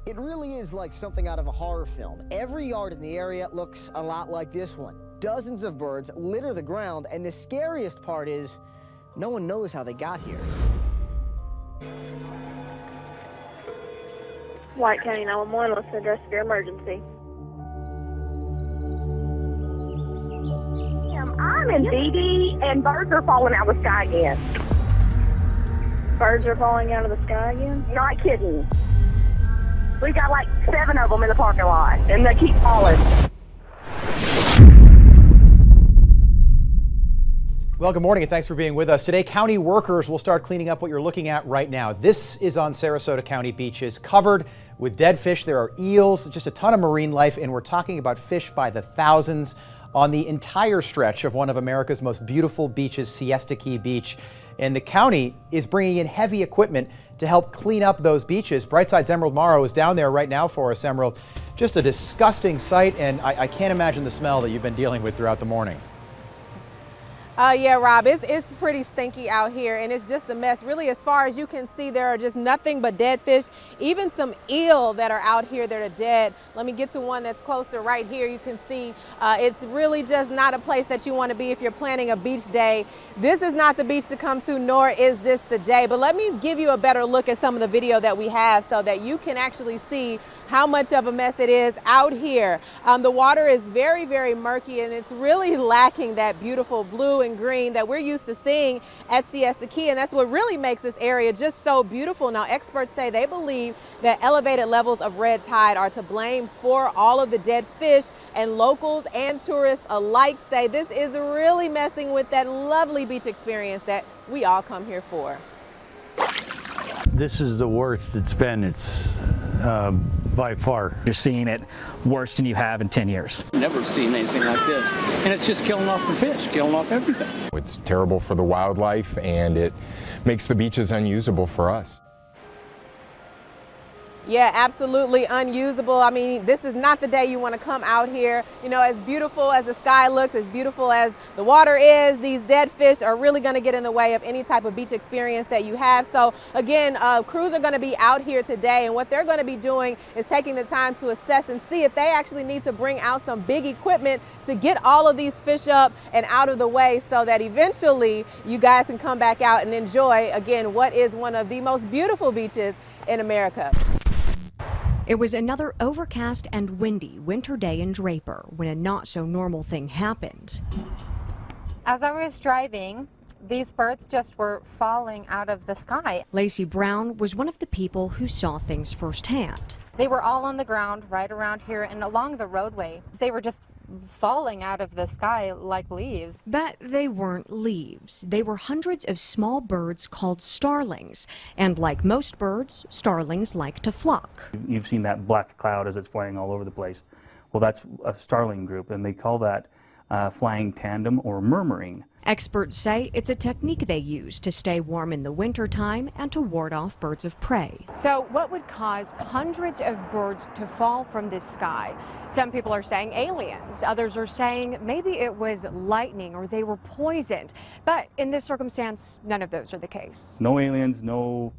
It really is like something out of a horror film. Every yard in the area looks a lot like this one. Dozens of birds litter the ground, and the scariest part is no one knows how they got here. White County 911, let's address your emergency. I'm in DD, and birds are falling out of the sky again. Birds are falling out of the sky again? Not kidding. We got like 7 of them in the parking lot, and they keep falling. Well, good morning and thanks for being with us. Today, county workers will start cleaning up what you're looking at right now. This is on Sarasota County beaches, covered with dead fish. There are eels, just a ton of marine life, and we're talking about fish by the thousands on the entire stretch of one of America's most beautiful beaches, Siesta Key Beach. And the county is bringing in heavy equipment to help clean up those beaches. Brightside's Emerald Morrow is down there right now for us. Emerald, just a disgusting sight, and I can't imagine the smell that you've been dealing with throughout the morning. Yeah, Rob, it's pretty stinky out here, and it's just a mess. Really, as far as you can see, there are just nothing but dead fish, even some eel that are out here that are dead. Let me get to one that's closer right here. You can see it's really just not a place that you want to be if you're planning a beach day. This is not the beach to come to, nor is this the day. But let me give you a better look at some of the video that we have so that you can actually see how much of a mess it is out here. The water is very, very murky, and it's really lacking that beautiful blue and green that we're used to seeing at Siesta Key, and that's what really makes this area just so beautiful. Now, experts say they believe that elevated levels of red tide are to blame for all of the dead fish, and locals and tourists alike say this is really messing with that lovely beach experience that we all come here for. This is the worst it's been. It's by far. You're seeing it worse than you have in 10 years. Never seen anything like this. And it's just killing off the fish, killing off everything. It's terrible for the wildlife, and it makes the beaches unusable for us. Yeah, absolutely unusable. I mean, this is not the day you want to come out here. You know, as beautiful as the sky looks, as beautiful as the water is, these dead fish are really going to get in the way of any type of beach experience that you have. So again, crews are going to be out here today, and what they're going to be doing is taking the time to assess and see if they actually need to bring out some big equipment to get all of these fish up and out of the way so that eventually you guys can come back out and enjoy, again, what is one of the most beautiful beaches in America. It was another overcast and windy winter day in Draper when a not-so-normal thing happened. As I was driving, these birds just were falling out of the sky. Lacey Brown was one of the people who saw things firsthand. They were all on the ground right around here and along the roadway. They were just falling out of the sky like leaves. But they weren't leaves. They were hundreds of small birds called starlings. And like most birds, starlings like to flock. You've seen that black cloud as it's flying all over the place. Well, that's a starling group, and they call that flying tandem or murmuring. Experts say it's a technique they use to stay warm in the wintertime and to ward off birds of prey. So what would cause hundreds of birds to fall from the sky? Some people are saying aliens. Others are saying maybe it was lightning or they were poisoned. But in this circumstance, none of those are the case. No aliens, no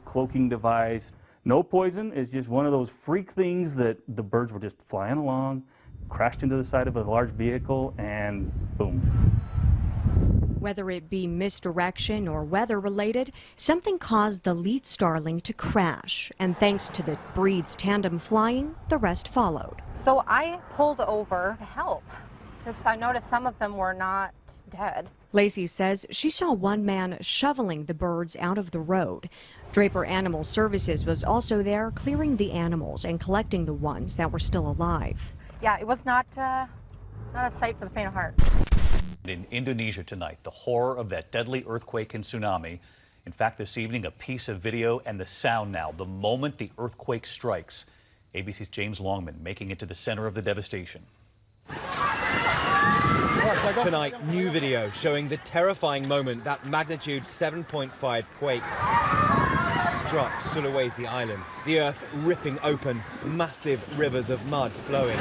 cloaking device, no poison. It's just one of those freak things that the birds were just flying along, crashed into the side of a large vehicle, and boom. Whether it be misdirection or weather-related, something caused the lead starling to crash, and thanks to the breed's tandem flying, the rest followed. So I pulled over to help because I noticed some of them were not dead. Lacey says she saw one man shoveling the birds out of the road. Draper Animal Services was also there clearing the animals and collecting the ones that were still alive. Yeah, it was not a sight for the faint of heart. In Indonesia tonight, the horror of that deadly earthquake and tsunami. In fact, this evening, a piece of video and the sound now, the moment the earthquake strikes. ABC's James Longman making it to the center of the devastation. Tonight, new video showing the terrifying moment that magnitude 7.5 quake struck Sulawesi Island. The earth ripping open, massive rivers of mud flowing.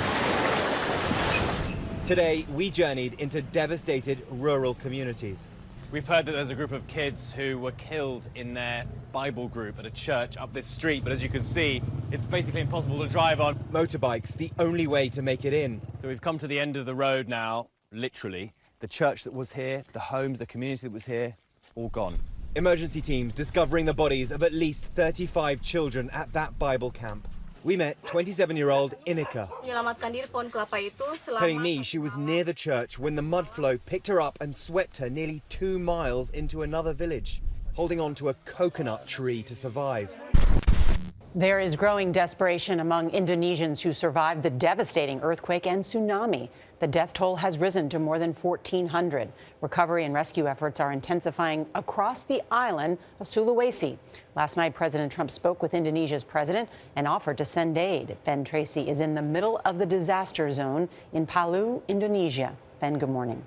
Today, we journeyed into devastated rural communities. We've heard that there's a group of kids who were killed in their Bible group at a church up this street, but as you can see, it's basically impossible to drive on motorbikes, the only way to make it in. So we've come to the end of the road now, literally. The church that was here, the homes, the community that was here, all gone. Emergency teams discovering the bodies of at least 35 children at that Bible camp. We met 27-year-old Inika, telling me she was near the church when the mud flow picked her up and swept her nearly 2 miles into another village, holding on to a coconut tree to survive. There is growing desperation among Indonesians who survived the devastating earthquake and tsunami. The death toll has risen to more than 1,400. Recovery and rescue efforts are intensifying across the island of Sulawesi. Last night, President Trump spoke with Indonesia's president and offered to send aid. Ben Tracy is in the middle of the disaster zone in Palu, Indonesia. Ben, good morning.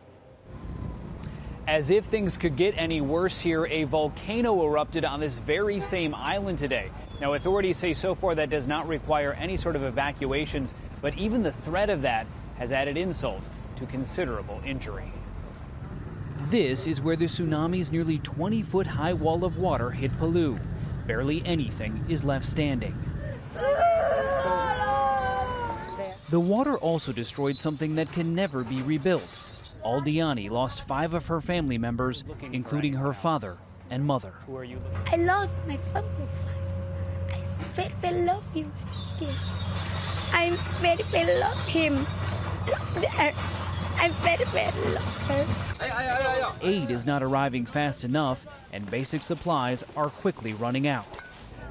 As if things could get any worse here, a volcano erupted on this very same island today. Now, authorities say so far that does not require any sort of evacuations, but even the threat of that has added insult to considerable injury. This is where the tsunami's nearly 20-foot high wall of water hit Palu. Barely anything is left standing. The water also destroyed something that can never be rebuilt. Aldiani lost 5 of her family members, including her father and mother. I lost my family. I very love you. I very love him. I very love her. Aid is not arriving fast enough, and basic supplies are quickly running out.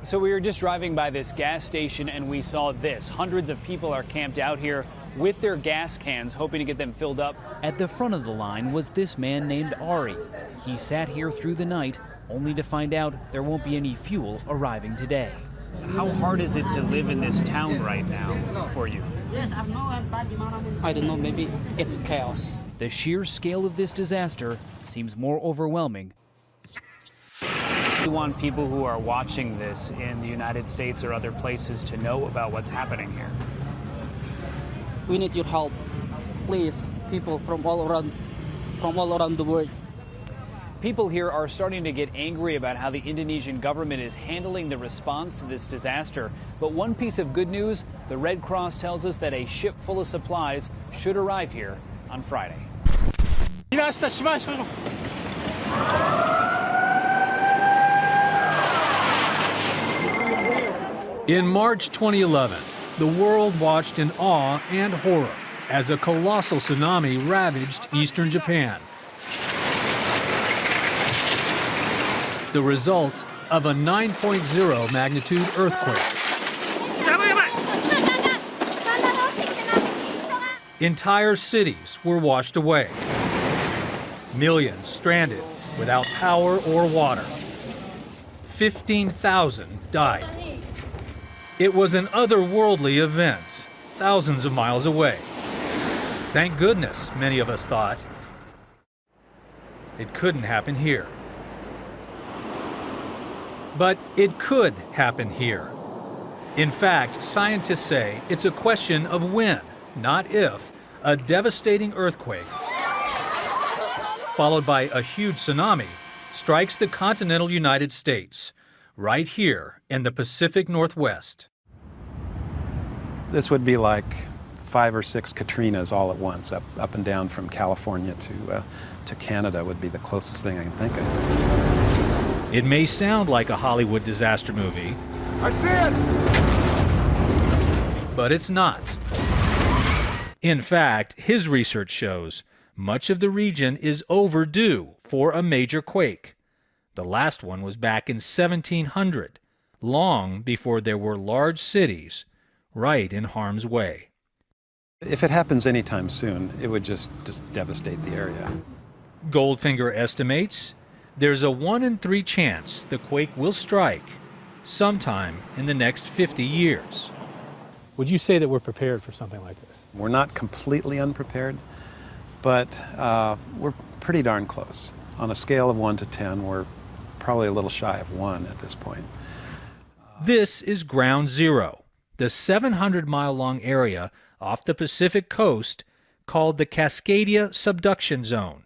So we were just driving by this gas station and we saw this. Hundreds of people are camped out here with their gas cans, hoping to get them filled up. At the front of the line was this man named Ari. He sat here through the night, only to find out there won't be any fuel arriving today. How hard is it to live in this town right now for you? I don't know, maybe it's chaos. The sheer scale of this disaster seems more overwhelming. We want people who are watching this in the United States or other places to know about what's happening here. We need your help, please, people from all around the world. People here are starting to get angry about how the Indonesian government is handling the response to this disaster. But one piece of good news, the Red Cross tells us that a ship full of supplies should arrive here on Friday. In March 2011, the world watched in awe and horror as a colossal tsunami ravaged eastern Japan. The result of a 9.0 magnitude earthquake. Entire cities were washed away. Millions stranded without power or water. 15,000 died. It was an otherworldly event, thousands of miles away. Thank goodness, many of us thought. It couldn't happen here. But it could happen here. In fact, scientists say it's a question of when, not if, a devastating earthquake, followed by a huge tsunami, strikes the continental United States, right here in the Pacific Northwest. This would be like 5 or 6 Katrinas all at once, up and down from California to Canada would be the closest thing I can think of. It may sound like a Hollywood disaster movie. I see it! But it's not. In fact, his research shows much of the region is overdue for a major quake. The last one was back in 1700, long before there were large cities right in harm's way. If it happens anytime soon, it would just devastate the area. Goldfinger estimates there's a 1 in 3 chance the quake will strike sometime in the next 50 years. Would you say that we're prepared for something like this? We're not completely unprepared, but we're pretty darn close. On a scale of 1 to 10, we're probably a little shy of 1 at this point. This is Ground Zero, the 700-mile-long area off the Pacific coast called the Cascadia subduction zone,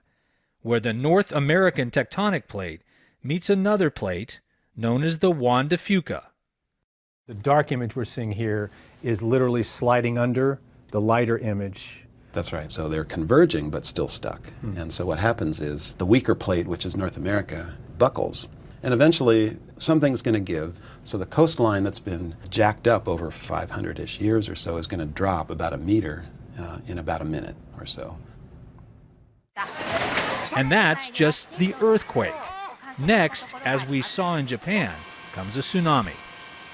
where the North American tectonic plate meets another plate known as the Juan de Fuca. The dark image we're seeing here is literally sliding under the lighter image. That's right. So they're converging but still stuck. And so what happens is the weaker plate, which is North America, buckles. And eventually something's going to give. So the coastline that's been jacked up over 500-ish years or so is going to drop about a meter in about a minute or so. And that's just the earthquake. Next, as we saw in Japan, comes a tsunami,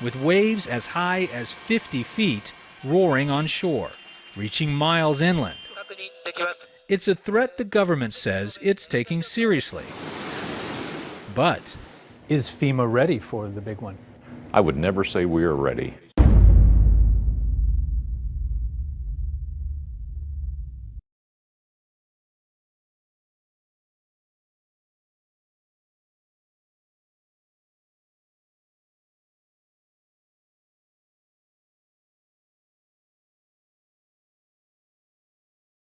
with waves as high as 50 feet roaring on shore, reaching miles inland. It's a threat the government says it's taking seriously. But is FEMA ready for the big one? I would never say we are ready.